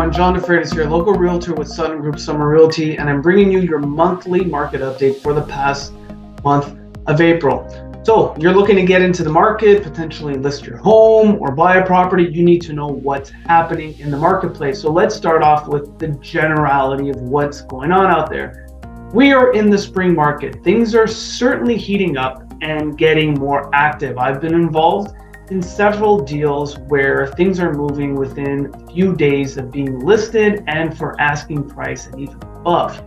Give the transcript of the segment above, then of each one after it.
everyone, John DeFreitas here, local realtor with Sutton Group Summer Realty, and I'm bringing you your monthly market update for the past month of April. So you're looking to get into the market, potentially list your home or buy a property. You need to know what's happening in the marketplace. So let's start off with the generality of what's going on out there. We are in the spring market. Things are certainly heating up and getting more active. I've been involved in several deals where things are moving within a few days of being listed and for asking price and even above.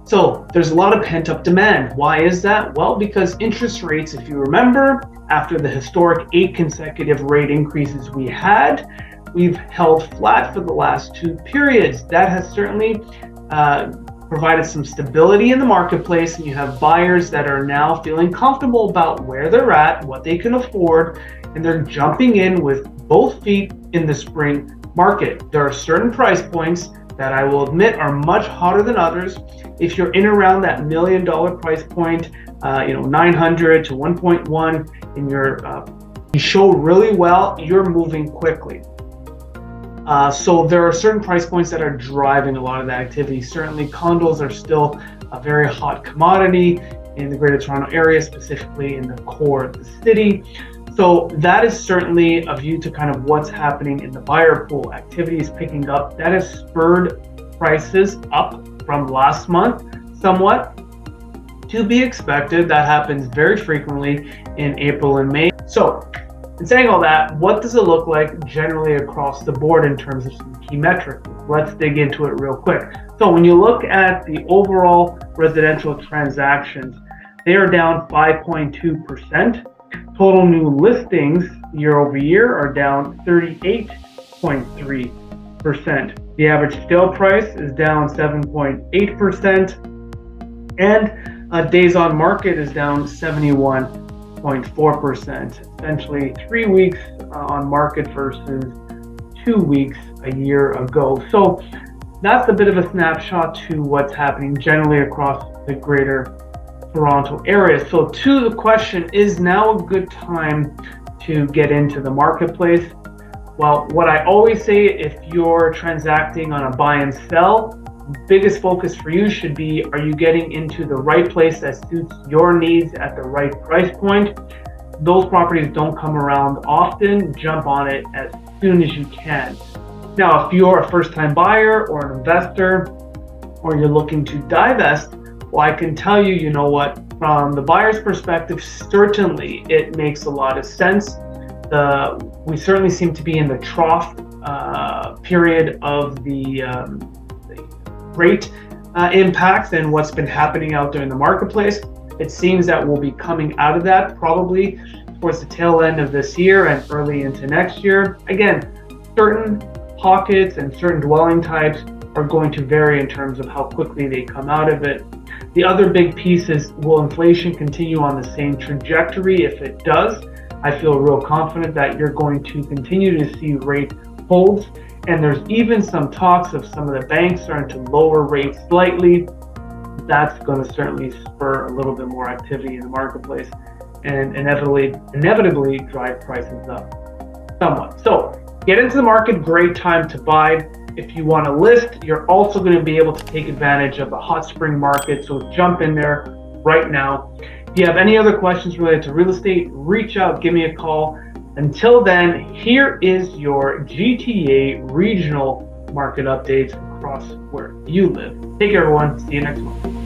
So there's a lot of pent-up demand. Why is that? Well, because interest rates, if you remember, after the historic 8 consecutive rate increases we've held flat for the last 2 periods. That has certainly provided some stability in the marketplace, and you have buyers that are now feeling comfortable about where they're at, what they can afford, and they're jumping in with both feet in the spring market. There are certain price points that I will admit are much hotter than others. If you're in around that $1 million price point, 900 to 1.1, and you show really well, you're moving quickly. So there are certain price points that are driving a lot of that activity. Certainly condos are still a very hot commodity in the Greater Toronto area, specifically in the core of the city. So that is certainly a view to kind of what's happening in the buyer pool. Activity is picking up. That has spurred prices up from last month somewhat. To be expected, that happens very frequently in April and May. So in saying all that, what does it look like generally across the board in terms of some key metrics? Let's dig into it real quick. So when you look at the overall residential transactions, they are down 5.2%. Total new listings year over year are down 38.3%. The average sale price is down 7.8%. And days on market is down 71.4%. Essentially 3 weeks on market versus 2 weeks a year ago. So that's a bit of a snapshot to what's happening generally across the Greater Toronto area. So to the question, is now a good time to get into the marketplace? Well, what I always say, if you're transacting on a buy and sell, biggest focus for you should be, are you getting into the right place that suits your needs at the right price point? Those properties don't come around often. Jump on it as soon as you can. Now, if you're a first-time buyer or an investor, or you're looking to divest, well, I can tell you, you know what, from the buyer's perspective, certainly it makes a lot of sense. We certainly seem to be in the trough period of the rate impacts and what's been happening out there in the marketplace. It seems that we'll be coming out of that probably towards the tail end of this year and early into next year. Again, certain pockets and certain dwelling types are going to vary in terms of how quickly they come out of it. The other big piece is, will inflation continue on the same trajectory? If it does, I feel real confident that you're going to continue to see rate holds. And there's even some talks of some of the banks starting to lower rates slightly. That's going to certainly spur a little bit more activity in the marketplace and inevitably drive prices up somewhat. So get into the market, great time to buy. If you want to list, you're also going to be able to take advantage of the hot spring market. So jump in there right now. If you have any other questions related to real estate, reach out, give me a call. Until then, here is your GTA regional market updates across where you live. Take care, everyone. See you next month.